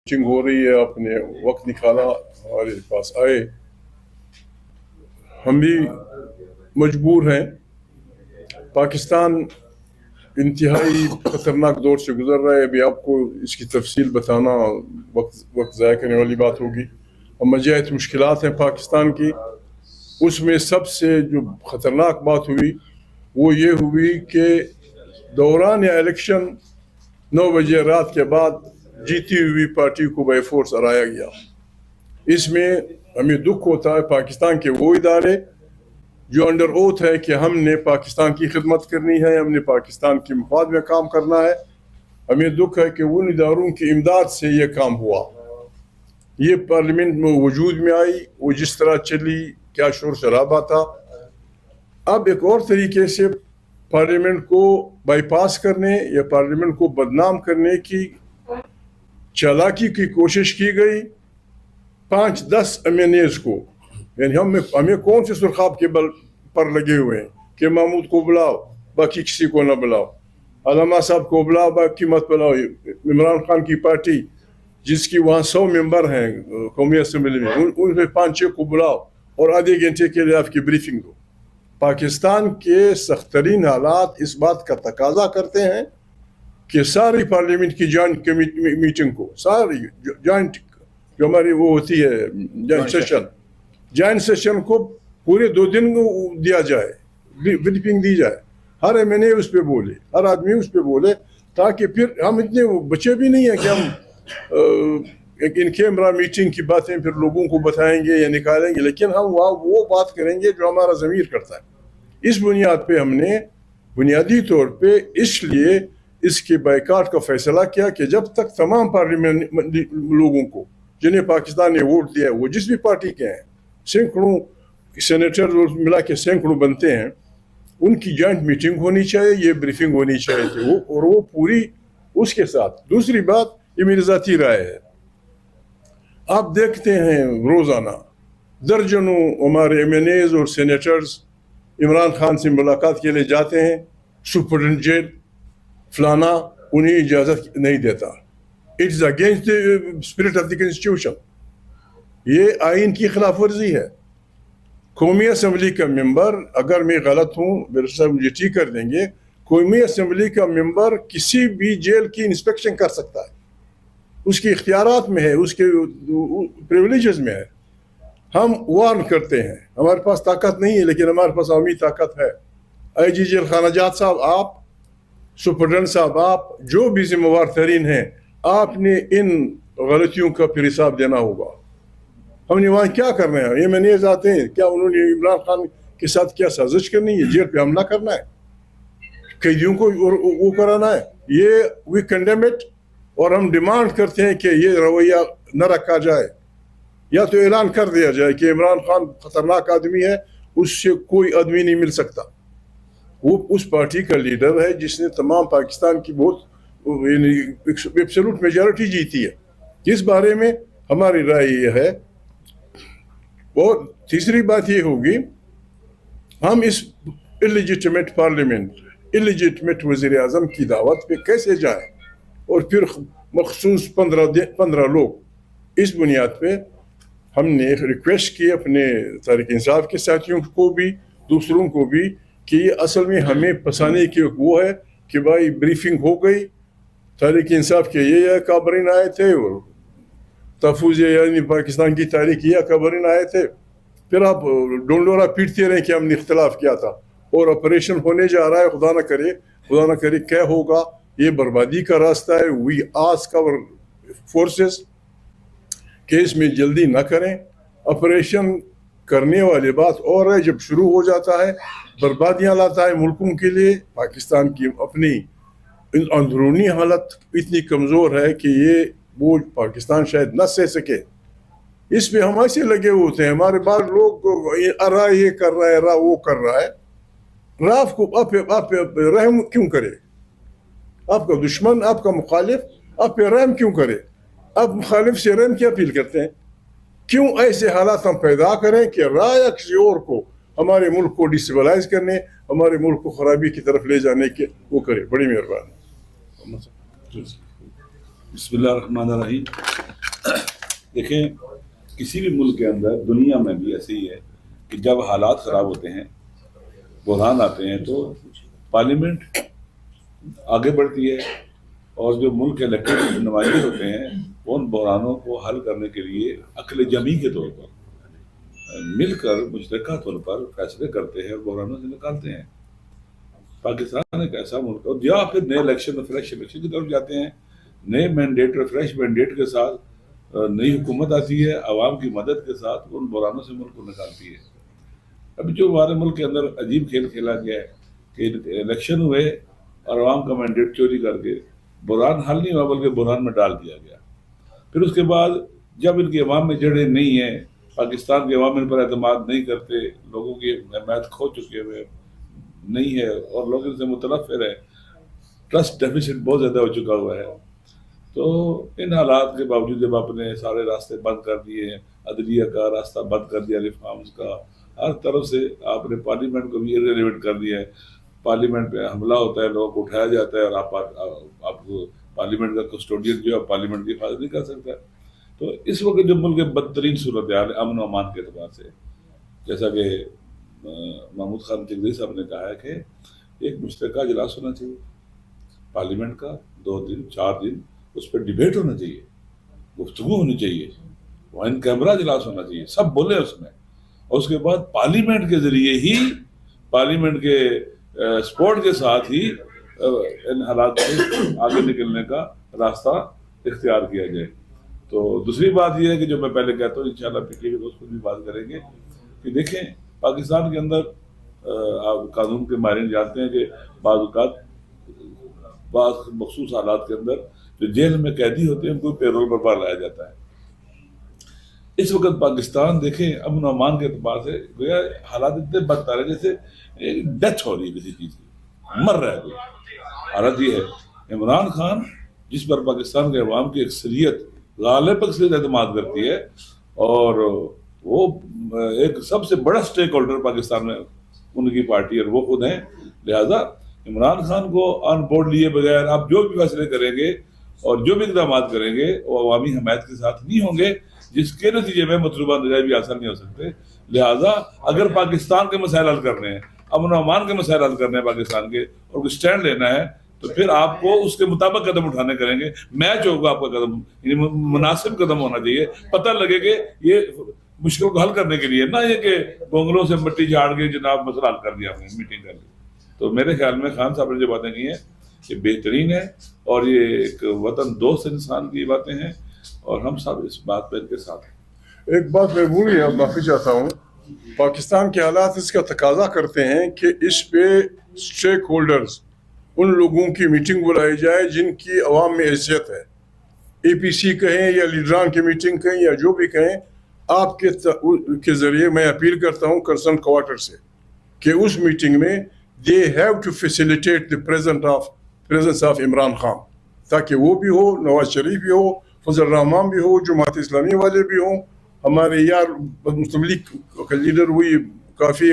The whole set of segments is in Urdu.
میٹنگ ہو رہی ہے، آپ نے وقت نکالا ہمارے پاس آئے. ہم بھی مجبور ہیں. پاکستان انتہائی خطرناک دور سے گزر رہا ہے. ابھی آپ کو اس کی تفصیل بتانا وقت ضائع کرنے والی بات ہوگی. مجاہد مشکلات ہیں پاکستان کی. اس میں سب سے جو خطرناک بات ہوئی وہ یہ ہوئی کہ دوران الیکشن 9 بجے رات کے بعد جیتی ہوئی پارٹی کو بائی فورس ہرایا گیا. اس میں ہمیں دکھ ہوتا ہے پاکستان کے وہ ادارے جو انڈر اوتھ ہے کہ ہم نے پاکستان کی خدمت کرنی ہے، ہم نے پاکستان کے مفاد میں کام کرنا ہے. ہمیں دکھ ہے کہ ان اداروں کی امداد سے یہ کام ہوا. یہ پارلیمنٹ میں وجود میں آئی، وہ جس طرح چلی، کیا شور شرابہ تھا. اب ایک اور طریقے سے پارلیمنٹ کو بائی پاس کرنے یا پارلیمنٹ کو بدنام کرنے کی چالاکی کی کوشش کی گئی. 5-10 MNAs کو، یعنی ہمیں کون سے سرخاب کے بل پر لگے ہوئے ہیں کہ محمود کو بلاؤ باقی کسی کو نہ بلاؤ، علامہ صاحب کو بلاؤ باقی مت بلاؤ. عمران خان کی پارٹی جس کی وہاں 100 ممبر ہیں قومی اسمبلی میں، ان میں 5-6 کو بلاؤ اور آدھے گھنٹے کے لیے آپ کی بریفنگ دو. پاکستان کے سخت ترین حالات اس بات کا تقاضا کرتے ہیں کہ ساری پارلیمنٹ کی جوائنٹ میٹنگ کو، ساری جوائنٹ جو ہماری وہ ہوتی ہے جوائنٹ سیشن کو پورے 2 دن دیا جائے، بریفنگ دی جائے. ہر MNA اس پہ بولے، ہر آدمی اس پہ بولے، تاکہ پھر ہم اتنے بچے بھی نہیں ہیں کہ ہم ان کیمرہ میٹنگ کی باتیں پھر لوگوں کو بتائیں گے یا نکالیں گے، لیکن ہم وہ بات کریں گے جو ہمارا ضمیر کرتا ہے. اس بنیاد پہ ہم نے بنیادی طور پہ اس لیے اس کے بائیکاٹ کا فیصلہ کیا کہ جب تک تمام پارلیمنٹ لوگوں کو جنہیں پاکستان نے ووٹ دیا ہے، وہ جس بھی پارٹی کے ہیں، سینکڑوں سینیٹر ملا کے سینکڑوں بنتے ہیں، ان کی جوائنٹ میٹنگ ہونی چاہیے، یہ بریفنگ ہونی چاہیے تھی اور وہ پوری اس کے ساتھ. دوسری بات، یہ میری ذاتی رائے ہے، آپ دیکھتے ہیں روزانہ درجنوں ہمارے MNAs اور سینیٹرز عمران خان سے ملاقات کے لیے جاتے ہیں. سپرڈنٹ جیل فلانا انہیں اجازت نہیں دیتا. It is against the spirit of the constitution. یہ آئین کی خلاف ورزی ہے. قومی اسمبلی کا ممبر، اگر میں غلط ہوں میرے صاحب مجھے ٹھیک کر دیں گے، قومی اسمبلی کا ممبر کسی بھی جیل کی انسپیکشن کر سکتا ہے، اس کے اختیارات میں ہے، اس کے پریولیجز میں ہے. ہم وارن کرتے ہیں، ہمارے پاس طاقت نہیں ہے لیکن ہمارے پاس عوامی طاقت ہے. IG جیل خانہ جات صاحب، آپ سپرڈنٹ صاحب، آپ جو بھی ذمہ وار ترین ہیں، آپ نے ان غلطیوں کا پھر حساب دینا ہوگا. ہم نے وہاں کیا کرنا ہے؟ یہ MNAs آتے ہیں، کیا انہوں نے عمران خان کے ساتھ کیا سازش کرنی ہے؟ جیل پہ حملہ کرنا ہے، قیدیوں کو وہ کرانا ہے؟ یہ وی کنڈیم اٹ، اور ہم ڈیمانڈ کرتے ہیں کہ یہ رویہ نہ رکھا جائے. یا تو اعلان کر دیا جائے کہ عمران خان خطرناک آدمی ہے، اس سے کوئی آدمی نہیں مل سکتا. وہ اس پارٹی کا لیڈر ہے جس نے تمام پاکستان کی بہت ایبسولوٹ میجارٹی جیتی ہے. اس بارے میں ہماری رائے یہ ہے. اور تیسری بات یہ ہوگی، ہم اس اللیجیٹمیٹ پارلیمنٹ، اللیجیٹمیٹ وزیر اعظم کی دعوت پہ کیسے جائیں؟ اور پھر مخصوص 15 لوگ. اس بنیاد پہ ہم نے ریکویسٹ کی اپنے تحریک انصاف کے ساتھیوں کو بھی، دوسروں کو بھی، کہ یہ اصل میں ہمیں پھنسانے کی وہ ہے کہ بھائی بریفنگ ہو گئی، تحریک انصاف کے یہ کابرین آئے تھے اور تحفظ یعنی پاکستان کی تاریخ یہ کابرین آئے تھے، پھر آپ ڈونڈورا پیٹتے رہے کہ ہم نے اختلاف کیا تھا اور آپریشن ہونے جا رہا ہے. خدا نہ کرے کیا ہوگا. یہ بربادی کا راستہ ہے. وی آسک آور فورسز کہ اس میں جلدی نہ کریں. آپریشن کرنے والی بات اور ہے، جب شروع ہو جاتا ہے بربادیاں لاتا ہے ملکوں کے لیے. پاکستان کی اپنی اندرونی حالت اتنی کمزور ہے کہ یہ بوجھ پاکستان شاید نہ سہ سکے. اس پہ ہم ایسے لگے ہوتے ہیں. ہمارے بعض لوگ را یہ کر رہا ہے، را وہ کر رہا ہے. راف کو آپ رحم کیوں کرے؟ آپ کا دشمن، آپ کا مخالف آپ پہ رحم کیوں کرے؟ آپ مخالف سے رحم کیا اپیل کرتے ہیں؟ کیوں ایسے حالات ہم پیدا کریں کہ رائے یا کسی اور کو ہمارے ملک کو ڈسٹیبلائز کرنے، ہمارے ملک کو خرابی کی طرف لے جانے کے وہ کرے؟ بڑی مہربانی. بسم اللہ الرحمن الرحیم. دیکھیں کسی بھی ملک کے اندر، دنیا میں بھی ایسے ہی ہے کہ جب حالات خراب ہوتے ہیں، بحران آتے ہیں، تو پارلیمنٹ آگے بڑھتی ہے، اور جو ملک کے الیکٹڈ نمائندے ہوتے ہیں وہ ان بحرانوں کو حل کرنے کے لیے عقل جمعی کے طور پر مل کر مشترکہ طور پر فیصلے کرتے ہیں اور بحرانوں سے نکالتے ہیں۔ پاکستان ایک ایسا ملک ہے، یا پھر نئے الیکشن فریش الیکشن کی طرف جاتے ہیں، نئے مینڈیٹ اور فریش مینڈیٹ کے ساتھ نئی حکومت آتی ہے، عوام کی مدد کے ساتھ ان بحرانوں سے ملک کو نکالتی ہے۔ ابھی جو ہمارے ملک کے اندر عجیب کھیل کھیلا گیا ہے کہ الیکشن ہوئے اور عوام کا مینڈیٹ چوری کر کے بحران حل نہیں ہوا بلکہ بحران میں ڈال دیا گیا۔ پھر اس کے بعد جب ان کی عوام میں جڑیں نہیں ہیں، پاکستان کے عوام ان پر اعتماد نہیں کرتے، لوگوں کی حمایت کھو چکے ہوئے نہیں ہے اور لوگ ان سے متنفر ہے، ٹرسٹ ڈیفیسٹ بہت زیادہ ہو چکا ہوا ہے، تو ان حالات کے باوجود جب آپ نے سارے راستے بند کر دیے ہیں، عدلیہ کا راستہ بند کر دیا، ریفارمز کا، ہر طرف سے آپ نے پارلیمنٹ کو بھی ارریلیونٹ کر دیا ہے، پارلیمنٹ پہ حملہ ہوتا ہے، لوگوں کو اٹھایا جاتا ہے اور آپ کو پارلیمنٹ کا کسٹوڈین جو ہے پارلیمنٹ کی حفاظت نہیں کر سکتا۔ تو اس وقت جو ملک بدترین صورتحال ہے امن و امان کے اعتبار سے، جیسا کہ محمود خان چغدئی صاحب نے کہا ہے کہ ایک مشترکہ اجلاس ہونا چاہیے پارلیمنٹ کا، 2 دن 4 دن اس پہ ڈیبیٹ ہونا چاہیے، گفتگو ہونی چاہیے، وہ ان کیمرہ اجلاس ہونا چاہیے، سب بولے اس میں، اور اس کے بعد پارلیمنٹ کے ذریعے ہی، پارلیمنٹ کے سپورٹ کے ساتھ ہی ان حالات سے آگے نکلنے کا راستہ اختیار کیا جائے۔ تو دوسری بات یہ ہے کہ جو میں پہلے کہتا ہوں، انشاءاللہ پچھلے کے دوست کو بھی بات کریں گے، کہ دیکھیں پاکستان کے اندر قانون کے ماہرین جانتے ہیں کہ بعض اوقات بعض مخصوص حالات کے اندر جو جیل میں قیدی ہوتے ہیں ان کو پیرول پر باہر لایا جاتا ہے۔ اس وقت پاکستان دیکھیں امن و امان کے اعتبار سے گویا حالات اتنے بدتر ہیں جیسے ڈیتھ ہو رہی ہے کسی چیز کی، مر رہا ہے کوئی۔ حالت یہ ہے، عمران خان جس پر پاکستان کے عوام کی اکثریت، غالب اکثریت اعتماد کرتی ہے، اور وہ ایک سب سے بڑا سٹیک ہولڈر پاکستان میں ان کی پارٹی اور وہ خود ہیں، لہذا عمران خان کو آن بورڈ لیے بغیر آپ جو بھی فیصلے کریں گے اور جو بھی اقدامات کریں گے وہ عوامی حمایت کے ساتھ نہیں ہوں گے، جس کے نتیجے میں مطلوبہ نتائج بھی حاصل نہیں ہو سکتے۔ لہٰذا اگر پاکستان کے مسائل حل کرنے ہیں، امن و امان کے مسائل حل کرنے ہیں پاکستان کے، اور کوئی سٹینڈ لینا ہے، تو پھر آپ کو اس کے مطابق قدم اٹھانے کریں گے، میچ ہوگا آپ کا قدم، یعنی مناسب قدم ہونا چاہیے، پتہ لگے کہ یہ مشکل کو حل کرنے کے لیے، نہ یہ کہ بونگلوں سے مٹی جھاڑ کے جناب مسئلہ حل کر دیا ہم نے میٹنگ کر لی۔ تو میرے خیال میں خان صاحب نے جو باتیں کی ہیں یہ بہترین ہے، اور یہ ایک وطن دوست انسان کی باتیں ہیں، اور ہم سب اس بات پہ ان کے ساتھ ہیں۔ ایک بات میں بھول گیا، معافی چاہتا ہوں، پاکستان کے حالات اس کا تقاضا کرتے ہیں کہ اس پہ اسٹیک ہولڈرز، ان لوگوں کی میٹنگ بلائی جائے جن کی عوام میں حیثیت ہے، اے پی سی کہیں یا لیڈران کی میٹنگ کہیں یا جو بھی کہیں، آپ کے ذریعے میں اپیل کرتا ہوں کنسرن کوارٹر سے کہ اس میٹنگ میں they have to facilitate the presence of Imran Khan, تاکہ وہ بھی ہو، نواز شریف بھی ہو، فضل الرحمان بھی ہو، جماعت اسلامی والے بھی ہوں، ہمارے یار مسلم لیگ کا لیڈر ہوئی کافی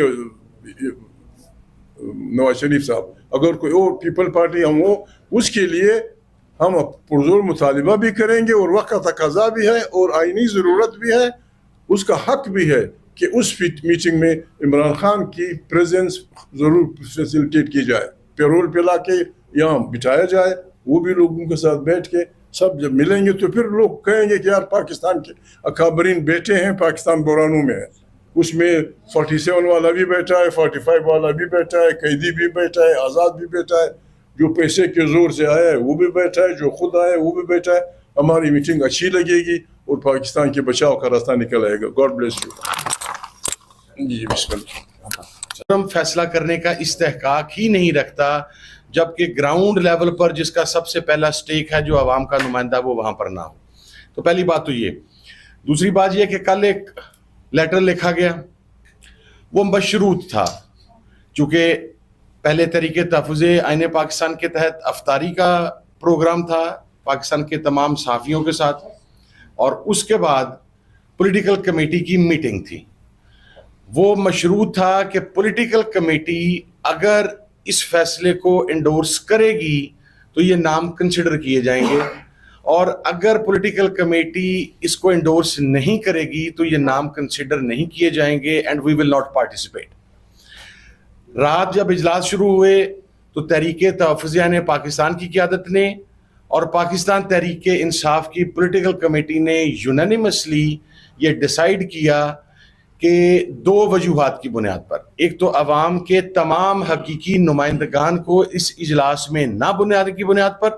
نواز شریف صاحب، اگر کوئی اور پیپل پارٹی ہم ہو، اس کے لیے ہم پرزور مطالبہ بھی کریں گے، اور وقت کا تقاضا بھی ہے اور آئینی ضرورت بھی ہے، اس کا حق بھی ہے کہ اس میٹنگ میں عمران خان کی پریزنس ضرور فیسیلیٹیٹ کی جائے، پیرول پہ لا کے یہاں بٹھایا جائے، وہ بھی لوگوں کے ساتھ بیٹھ کے سب جب ملیں گے تو پھر لوگ کہیں گے کہ یار پاکستان کے اکابرین بیٹے ہیں، پاکستان بحرانوں میں ہے، اس میں 47 والا بھی بیٹھا ہے، 45 والا بھی بیٹھا ہے، قیدی بھی بیٹھا ہے، آزاد بھی بیٹھا ہے، جو پیسے کے زور سے آیا ہے وہ بھی بیٹھا ہے، جو خود آیا ہے وہ بھی بیٹھا ہے۔ ہماری میٹنگ اچھی لگے گی اور پاکستان کے بچاؤ کا راستہ نکل آئے گا۔ God bless you. جی بسم اللہ۔ فیصلہ کرنے کا استحقاق ہی نہیں رکھتا، جبکہ گراؤنڈ لیول پر جس کا سب سے پہلا سٹیک ہے، جو عوام کا نمائندہ، وہ وہاں پر نہ ہو۔ تو پہلی بات تو یہ۔ دوسری بات یہ کہ کل ایک لیٹر لکھا گیا، وہ مشروط تھا، چونکہ پہلے طریقے تحفظ آئین پاکستان کے تحت افطاری کا پروگرام تھا پاکستان کے تمام صحافیوں کے ساتھ، اور اس کے بعد پولیٹیکل کمیٹی کی میٹنگ تھی۔ وہ مشروط تھا کہ پولیٹیکل کمیٹی اگر اس فیصلے کو انڈورس کرے گی تو یہ نام کنسیڈر کیے جائیں گے، اور اگر پولیٹیکل کمیٹی اس کو انڈورس نہیں کرے گی تو یہ نام کنسیڈر نہیں کیے جائیں گے and we will not participate. رات جب اجلاس شروع ہوئے تو تحریک تحفظیان پاکستان کی قیادت نے اور پاکستان تحریک انصاف کی پولیٹیکل کمیٹی نے یونانیمسلی یہ ڈیسائیڈ کیا کہ 2 وجوہات کی بنیاد پر، ایک تو عوام کے تمام حقیقی نمائندگان کو اس اجلاس میں نہ بنانے کی بنیاد پر،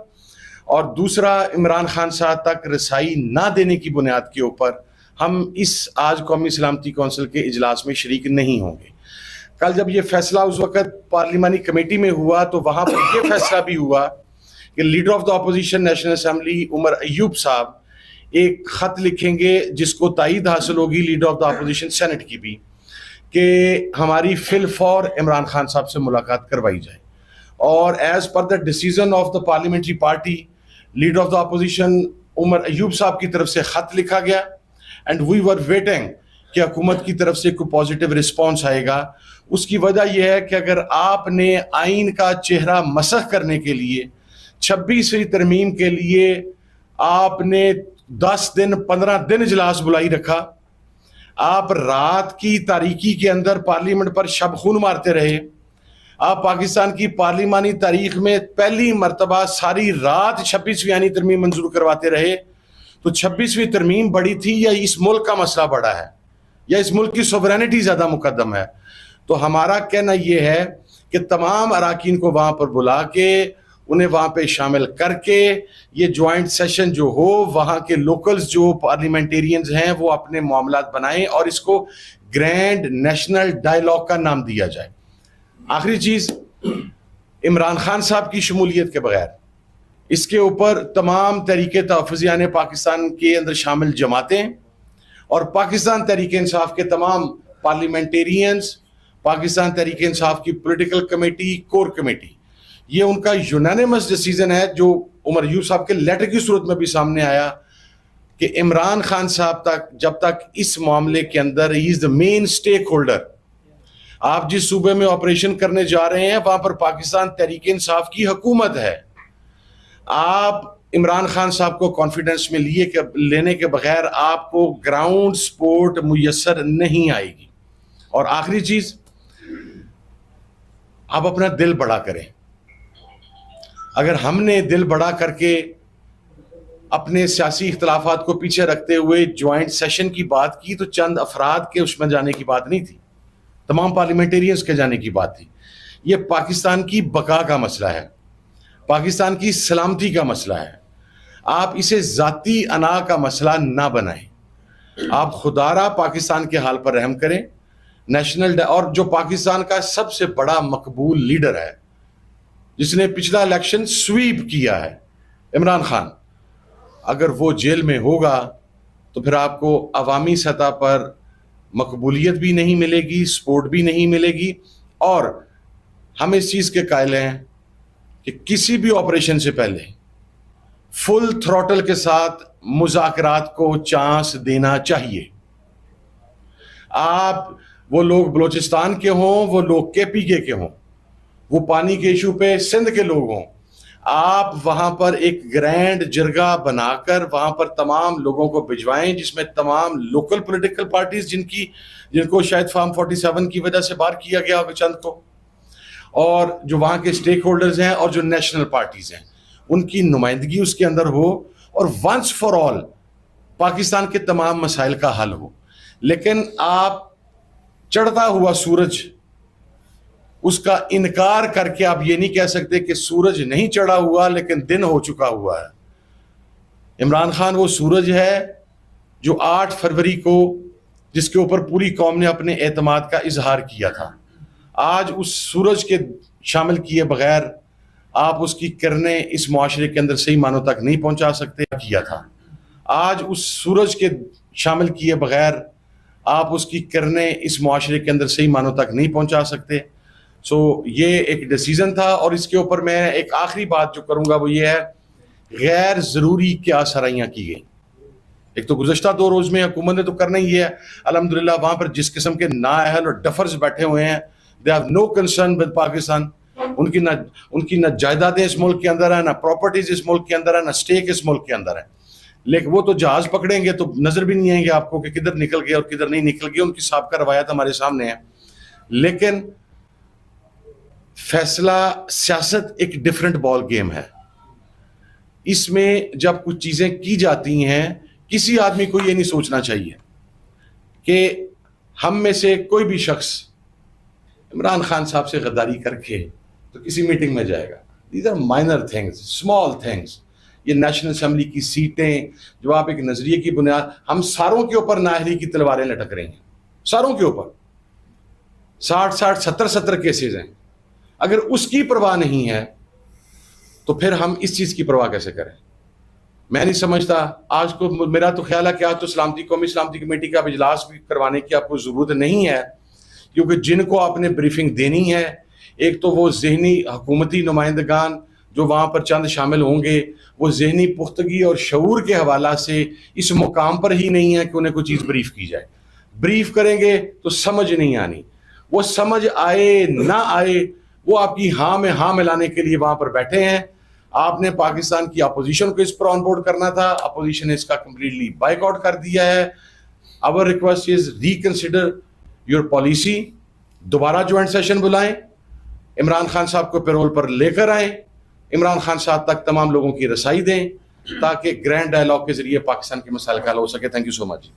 اور دوسرا عمران خان صاحب تک رسائی نہ دینے کی بنیاد کے اوپر ہم اس آج قومی سلامتی کونسل کے اجلاس میں شریک نہیں ہوں گے. کل جب یہ فیصلہ اس وقت پارلیمانی کمیٹی میں ہوا تو وہاں پر یہ فیصلہ بھی ہوا کہ leader of the opposition National Assembly Omar Ayub صاحب ایک خط لکھیں گے جس کو تائید حاصل ہوگی leader of the opposition Senate کی بھی، کہ ہماری فی الفور عمران خان صاحب سے ملاقات کروائی جائے. اور as per the decision of the parliamentary party leader of the opposition Omar Ayub صاحب کی طرف سے خط لکھا گیا اینڈ وی ور ویٹنگ کہ حکومت کی طرف سے کوئی پازیٹیو رسپانس آئے گا. اس کی وجہ یہ ہے کہ اگر آپ نے آئین کا چہرہ مسخ کرنے کے لیے 26ویں ترمیم کے لیے آپ نے 10 دن 15 دن اجلاس بلائی رکھا، آپ رات کی تاریکی کے اندر پارلیمنٹ پر شب خون مارتے رہے، آپ پاکستان کی پارلیمانی تاریخ میں پہلی مرتبہ ساری رات 26ویں ترمیم منظور کرواتے رہے، تو 26ویں ترمیم بڑی تھی یا اس ملک کا مسئلہ بڑا ہے یا اس ملک کی سوورینٹی زیادہ مقدم ہے؟ تو ہمارا کہنا یہ ہے کہ تمام اراکین کو وہاں پر بلا کے انہیں وہاں پہ شامل کر کے یہ جوائنٹ سیشن جو ہو، وہاں کے لوکلز جو پارلیمنٹیرینز ہیں وہ اپنے معاملات بنائیں اور اس کو گرینڈ نیشنل ڈائیلاگ کا نام دیا جائے. آخری چیز، عمران خان صاحب کی شمولیت کے بغیر اس کے اوپر تمام تحریک تحفظیان پاکستان کے اندر شامل جماعتیں اور پاکستان تحریک انصاف کے تمام پارلیمنٹیرینز، پاکستان تحریک انصاف کی پولیٹیکل کمیٹی، کور کمیٹی، یہ ان کا یونانیمس ڈیسیژن ہے جو عمر ایوب صاحب کے لیٹر کی صورت میں بھی سامنے آیا کہ عمران خان صاحب تک جب تک اس معاملے کے اندر ہی از دا مین اسٹیک ہولڈر، آپ جس صوبے میں آپریشن کرنے جا رہے ہیں وہاں پر پاکستان تحریک انصاف کی حکومت ہے، آپ عمران خان صاحب کو کانفیڈنس میں لینے کے بغیر آپ کو گراؤنڈ سپورٹ میسر نہیں آئے گی. اور آخری چیز، آپ اپنا دل بڑا کریں. اگر ہم نے دل بڑا کر کے اپنے سیاسی اختلافات کو پیچھے رکھتے ہوئے جوائنٹ سیشن کی بات کی تو چند افراد کے اس میں جانے کی بات نہیں تھی، تمام پارلیمنٹیرینز کے جانے کی بات تھی. یہ پاکستان کی بقا کا مسئلہ ہے، پاکستان کی سلامتی کا مسئلہ ہے. آپ اسے ذاتی انا کا مسئلہ نہ بنائیں. آپ خدا را پاکستان کے حال پر رحم کریں. نیشنل اور جو پاکستان کا سب سے بڑا مقبول لیڈر ہے جس نے پچھلا الیکشن سویپ کیا ہے، عمران خان، اگر وہ جیل میں ہوگا تو پھر آپ کو عوامی سطح پر مقبولیت بھی نہیں ملے گی، سپورٹ بھی نہیں ملے گی. اور ہم اس چیز کے قائل ہیں کہ کسی بھی آپریشن سے پہلے فل تھروٹل کے ساتھ مذاکرات کو چانس دینا چاہیے. آپ وہ لوگ بلوچستان کے ہوں، وہ لوگ کے پی کے ہوں، وہ پانی کے ایشو پہ سندھ کے لوگ ہوں، آپ وہاں پر ایک گرینڈ جرگہ بنا کر وہاں پر تمام لوگوں کو بھجوائیں جس میں تمام لوکل پولیٹیکل پارٹیز جن کو شاید فارم 47 کی وجہ سے باہر کیا گیا ہوگا چند کو، اور جو وہاں کے سٹیک ہولڈرز ہیں اور جو نیشنل پارٹیز ہیں ان کی نمائندگی اس کے اندر ہو اور ونس فار آل پاکستان کے تمام مسائل کا حل ہو. لیکن آپ چڑھتا ہوا سورج اس کا انکار کر کے آپ یہ نہیں کہہ سکتے کہ سورج نہیں چڑھا ہوا لیکن دن ہو چکا ہوا ہے. عمران خان وہ سورج ہے جو 8 فروری کو جس کے اوپر پوری قوم نے اپنے اعتماد کا اظہار کیا تھا. آج اس سورج کے شامل کیے بغیر آپ اس کی کرنیں اس معاشرے کے اندر صحیح معنوں تک نہیں پہنچا سکتے کیا تھا. آج اس سورج کے شامل کیے بغیر آپ اس کی کرنیں اس معاشرے کے اندر صحیح معنوں تک نہیں پہنچا سکتے. سو یہ ایک ڈیسیژن تھا. اور اس کے اوپر میں ایک آخری بات جو کروں گا وہ یہ ہے، غیر ضروری کیا سرائیاں کی گئیں. ایک تو گزشتہ 2 روز میں حکومت نے تو کرنا ہی ہے الحمدللہ، وہاں پر جس قسم کے نااہل اور ڈفرز بیٹھے ہوئے ہیں، they have no concern with Pakistan. ان کی نہ جائیدادیں اس ملک کے اندر ہیں، نہ پراپرٹیز اس ملک کے اندر ہے، نہ اسٹیک اس ملک کے اندر ہے. لیکن وہ تو جہاز پکڑیں گے تو نظر بھی نہیں آئیں گے آپ کو کہ کدھر نکل گیا اور کدھر نہیں نکل گیا. ان کی سابقہ روایت ہمارے سامنے ہے. لیکن فیصلہ سیاست ایک ڈیفرنٹ بال گیم ہے. اس میں جب کچھ چیزیں کی جاتی ہیں، کسی آدمی کو یہ نہیں سوچنا چاہیے کہ ہم میں سے کوئی بھی شخص عمران خان صاحب سے غداری کر کے تو کسی میٹنگ میں جائے گا. These are minor things, small things. یہ نیشنل اسمبلی کی سیٹیں جو آپ ایک نظریے کی بنیاد، ہم ساروں کے اوپر نااہلی کی تلواریں لٹک رہی ہیں، ساروں کے اوپر 60 70 کیسز ہیں. اگر اس کی پرواہ نہیں ہے تو پھر ہم اس چیز کی پرواہ کیسے کریں؟ میں نہیں سمجھتا. آج کو میرا تو خیال ہے کہ آج تو قومی سلامتی کمیٹی کا اجلاس بھی کروانے کی آپ کو ضرورت نہیں ہے، کیونکہ جن کو آپ نے بریفنگ دینی ہے، ایک تو وہ ذہنی حکومتی نمائندگان جو وہاں پر چند شامل ہوں گے، وہ ذہنی پختگی اور شعور کے حوالہ سے اس مقام پر ہی نہیں ہے کہ انہیں کوئی چیز بریف کی جائے. بریف کریں گے تو سمجھ نہیں آنی. وہ سمجھ آئے نہ آئے، وہ آپ کی ہاں میں ہاں ملانے کے لیے وہاں پر بیٹھے ہیں. آپ نے پاکستان کی اپوزیشن کو اس پر آن بورڈ کرنا تھا، اپوزیشن نے اس کا کمپلیٹلی بائیک آؤٹ کر دیا ہے. Our request is reconsider your policy. دوبارہ جوائنٹ سیشن بلائیں، عمران خان صاحب کو پیرول پر لے کر آئیں، عمران خان صاحب تک تمام لوگوں کی رسائی دیں تاکہ گرینڈ ڈائلاگ کے ذریعے پاکستان کے مسائل کا حل ہو سکے. Thank you so much.